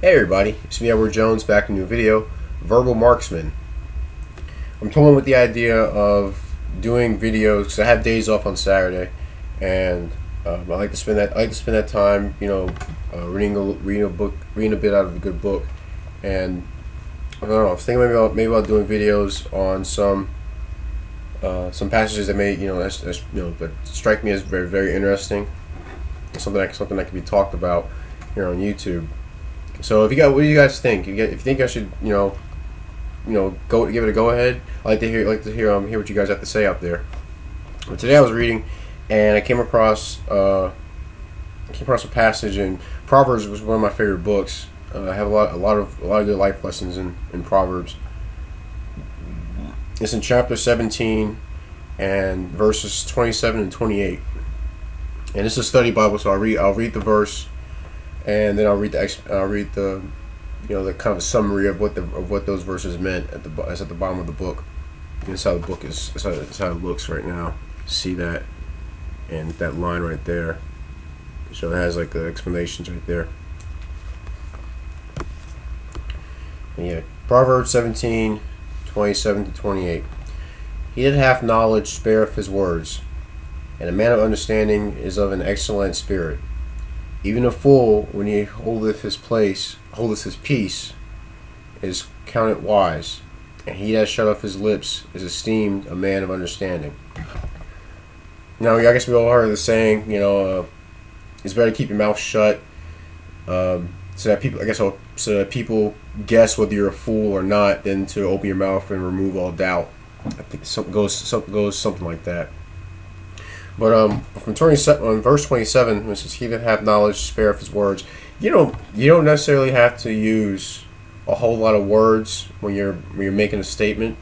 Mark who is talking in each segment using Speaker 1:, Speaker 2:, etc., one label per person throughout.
Speaker 1: Hey everybody, it's me Edward Jones back in a new video, Verbal Marksman. I'm toying with the idea of doing videos because I have days off on Saturday, and I like to spend that time, reading a book, reading a bit out of a good book, and I don't know. I was thinking maybe about doing videos on some passages that may that strike me as very very interesting, something that can be talked about here on YouTube. So what do you guys think? If you think I should, go give it a go ahead. I like to hear what you guys have to say out there. But today I was reading, and I came across a passage in Proverbs. Was one of my favorite books. I have a lot of good life lessons in Proverbs. It's in chapter 17 and verses 27 and 28. And it's a study Bible, so I'll read the verse, and then I'll read the kind of summary of what those verses meant at the bottom of the book. And that's how the book is. That's how it looks right now. See that, and that line right there. So it has like the explanations right there. And yeah, Proverbs 17, 27 to 28. He that hath knowledge spareth his words, and a man of understanding is of an excellent spirit. Even a fool, when he holdeth his peace, is counted wise, and he that shutteth his lips is esteemed a man of understanding. Now, I guess we all heard the saying, it's better to keep your mouth shut, so that people guess whether you're a fool or not, than to open your mouth and remove all doubt. I think something goes something like that. But from verse 27, which says, "He that hath knowledge spareth his words." You don't necessarily have to use a whole lot of words when you're making a statement.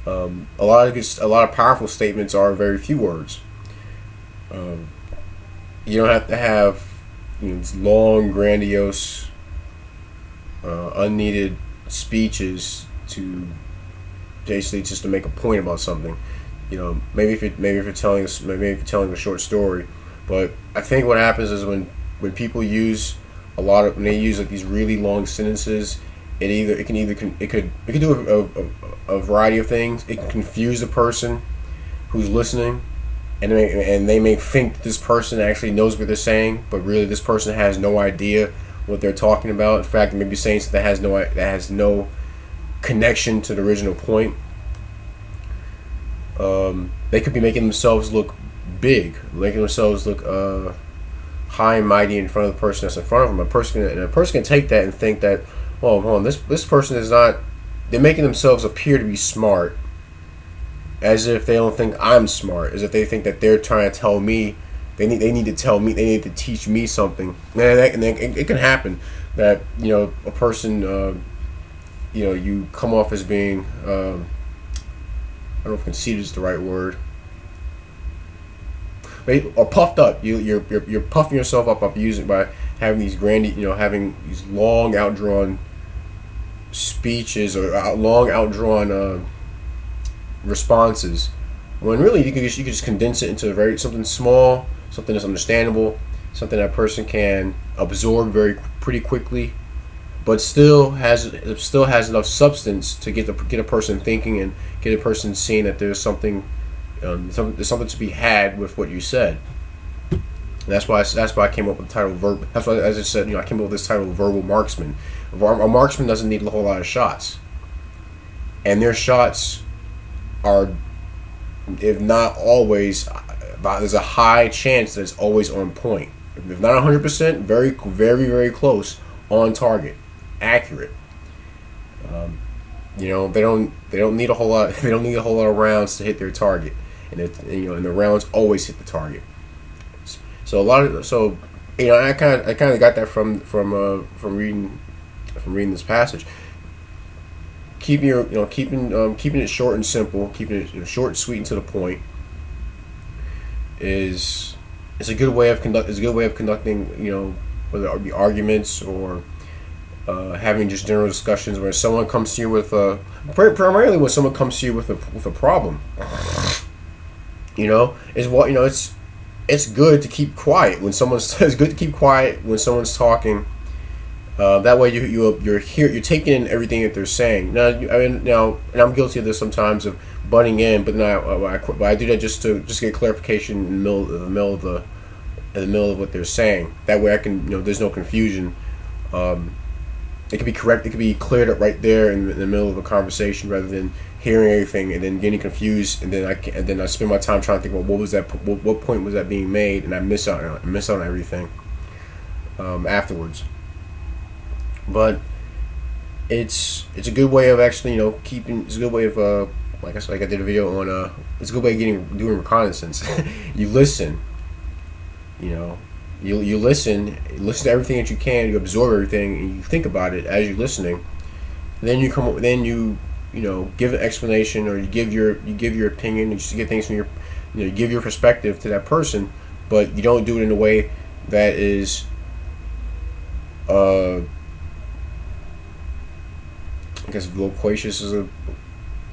Speaker 1: A lot of powerful statements are very few words. You don't have to have these long, grandiose, unneeded speeches to basically just to make a point about something. Maybe if you're telling a short story, but I think what happens is when people use when they use like these really long sentences, it could do a variety of things. It can confuse the person who's listening, and they may think that this person actually knows what they're saying, but really this person has no idea what they're talking about. In fact, they may be saying something that has no connection to the original point. They could be making themselves look big, making themselves look high and mighty in front of the person that's in front of them. A person can take that and think that, well, hold on, this person is not. They're making themselves appear to be smart, as if they don't think I'm smart, as if they think that they're trying to tell me. They need to tell me. They need to teach me something. And it can happen that a person you come off as being. I don't know if conceited is the right word, or puffed up. You're puffing yourself up by having these having these long outdrawn speeches or long outdrawn responses. When really you could just condense it into something small, something that's understandable, something that a person can absorb pretty quickly, but still has enough substance to get a person thinking and get a person seeing that there's something to be had with what you said. And that's why I came up with the title Verbal. That's why, as I said, I came up with this title Verbal Marksman. A marksman doesn't need a whole lot of shots, and their shots are, if not always, there's a high chance that it's always on point. If not 100%, very very very close, on target, accurate. They don't need a whole lot. They don't need a whole lot of rounds to hit their target, and the rounds always hit the target. So I kind of got that from reading this passage. Keeping it short and simple, keeping it short, sweet, and to the point is a good way of conducting whether it be arguments or having just general discussions where someone comes to you with primarily when someone comes to you with a problem. It's good to keep quiet when someone's talking, That way you're taking in everything that they're saying. Now, and I'm guilty of this sometimes of butting in, but but I do that just to get clarification in the middle of what they're saying. That way I can, there's no confusion. It could be correct. It could be cleared up right there in the middle of a conversation, rather than hearing everything and then getting confused, and then I spend my time trying to think, well, what point was that being made, and I miss out on everything afterwards. But it's a good way of actually, keeping. It's a good way of like I did a video on it's a good way of doing reconnaissance. You listen, you listen to everything that you can. You absorb everything, and you think about it as you're listening. Then you give an explanation, or you give your opinion. You just get things from you give your perspective to that person, but you don't do it in a way that is I guess loquacious is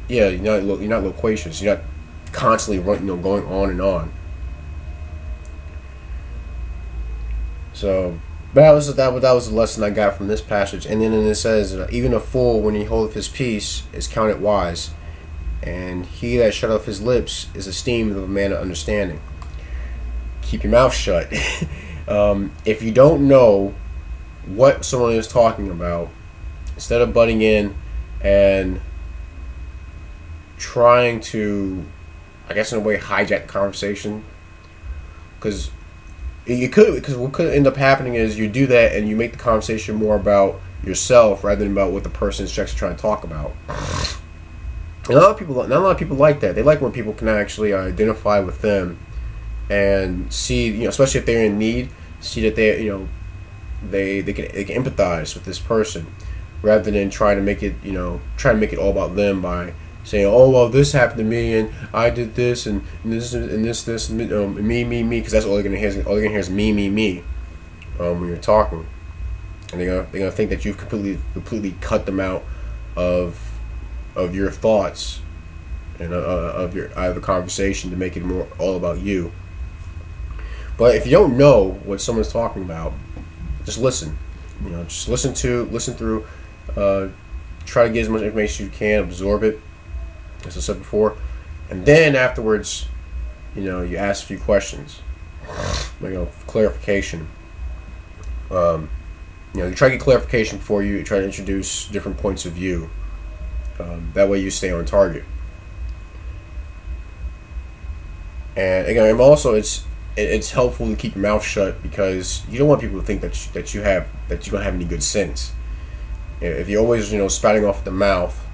Speaker 1: you're not loquacious. You're not constantly going on and on. So, but that was the lesson I got from this passage. And then it says, even a fool, when he holdeth his peace, is counted wise, and he that shutteth his lips is esteemed of a man of understanding. Keep your mouth shut. If you don't know what someone is talking about, instead of butting in and trying to, I guess in a way, hijack the conversation, because what could end up happening is you do that and you make the conversation more about yourself rather than about what the person is actually trying to talk about. And not a lot of people like that. They like when people can actually identify with them and see, especially if they're in need, see that they can empathize with this person, rather than trying to make it all about them by saying, oh, well, this happened to me, and I did this, and this, and me, because that's all they're gonna hear. All they're gonna hear is me, when you're talking, and they're gonna think that you've completely cut them out of your thoughts and out of the conversation to make it more all about you. But if you don't know what someone's talking about, just listen. Just listen through. Try to get as much information as you can, absorb it, as I said before, and then afterwards, you ask a few questions, clarification. You try to get clarification before you try to introduce different points of view. That way, you stay on target. And again, also it's helpful to keep your mouth shut, because you don't want people to think that you don't have any good sense. If you're always spouting off the mouth,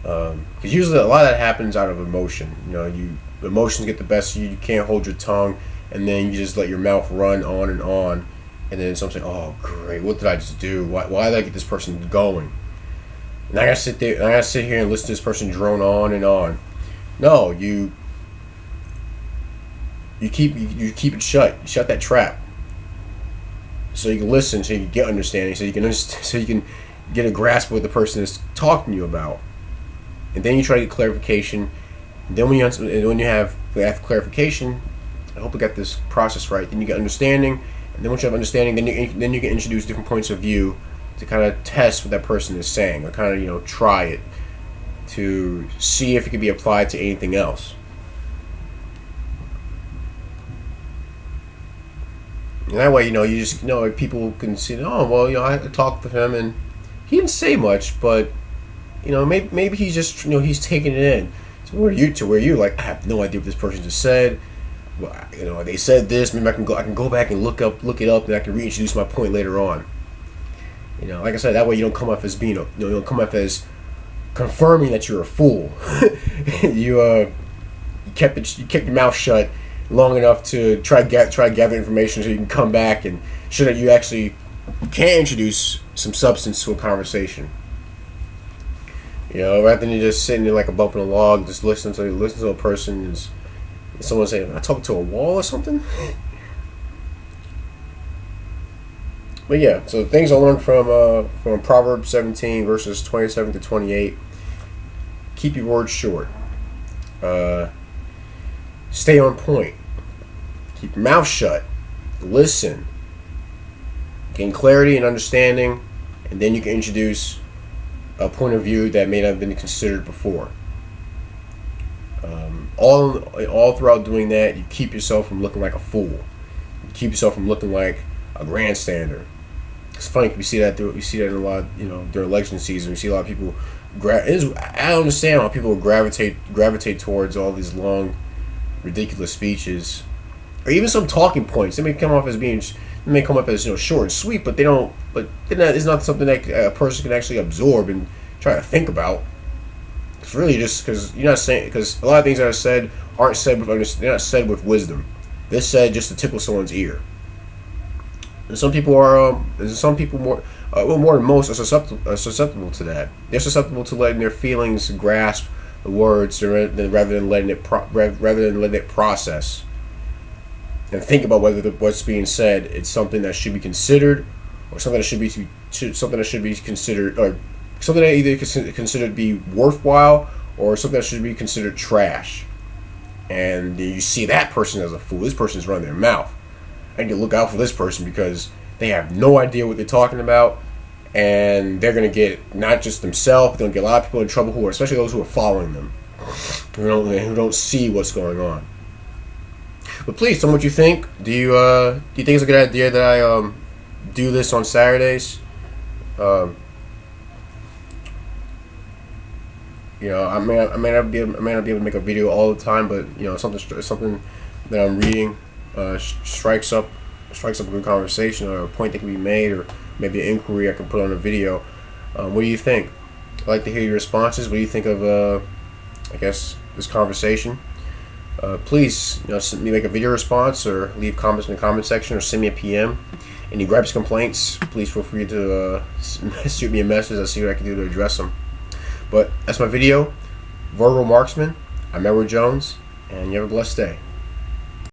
Speaker 1: because usually a lot of that happens out of emotion. Emotions get the best of you. You can't hold your tongue, and then you just let your mouth run on, and then something. Oh, great! What did I just do? Why did I get this person going? And I gotta sit there. And I gotta sit here and listen to this person drone on and on. No, you keep it shut. You shut that trap, so you can listen, so you can get understanding, so you can get a grasp of what the person is talking to you about. And then you try to get clarification. And then when you have clarification, I hope I got this process right. Then you get understanding, and then once you have understanding, then you can introduce different points of view to kind of test what that person is saying, or kind of try it to see if it can be applied to anything else. And that way, you just people can see. Oh, well, I talked to him and he didn't say much, but maybe he's just he's taking it in. So where you like, I have no idea what this person just said. Well, they said this. Maybe I can go back and look it up, and I can reintroduce my point later on. Like I said, that way you don't come off as being you don't come off as confirming that you're a fool. You kept your mouth shut long enough to try gather information so you can come back and show that you actually can introduce some substance to a conversation. Rather than you just sitting there like a bump in a log, just listen to a person and someone saying, "I talked to a wall" or something. But yeah, so things I learned from Proverbs 17 verses 27 to 28. Keep your words short. Stay on point. Keep your mouth shut. Listen. gain clarity and understanding, and then you can introduce a point of view that may not have been considered before. All throughout doing that, you keep yourself from looking like a fool. You keep yourself from looking like a grandstander. It's funny, we see that in a lot, during election season. We see a lot of people. I don't understand how people gravitate towards all these long, ridiculous speeches, or even some talking points. They may come up as short and sweet, but they don't. But it's not something that a person can actually absorb and try to think about. It's really just because you're not saying, because a lot of things that are said aren't said with they're not said with wisdom. They're said just to tickle someone's ear. And some people more than most are susceptible to that. They're susceptible to letting their feelings grasp the words rather than letting it process and think about whether what's being said it's something that should be considered, or something that should be considered, or something that either considered to be worthwhile, or something that should be considered trash. And you see that person as a fool. This person's running their mouth. And you look out for this person because they have no idea what they're talking about, and they're going to get not just themselves, they're going to get a lot of people in trouble, especially those who are following them, who don't see what's going on. But please tell me what you think. Do you think it's a good idea that I do this on Saturdays? I may not be able to make a video all the time, but something that I'm reading strikes up a good conversation, or a point that can be made, or maybe an inquiry I can put on a video. What do you think? I'd like to hear your responses. What do you think of this conversation? Please send me, make a video response, or leave comments in the comment section, or send me a PM. Any gripes, complaints, please feel free to shoot me a message. I'll see what I can do to address them. But that's my video. Virgo Marksman. I'm Edward Jones, and you have a blessed day.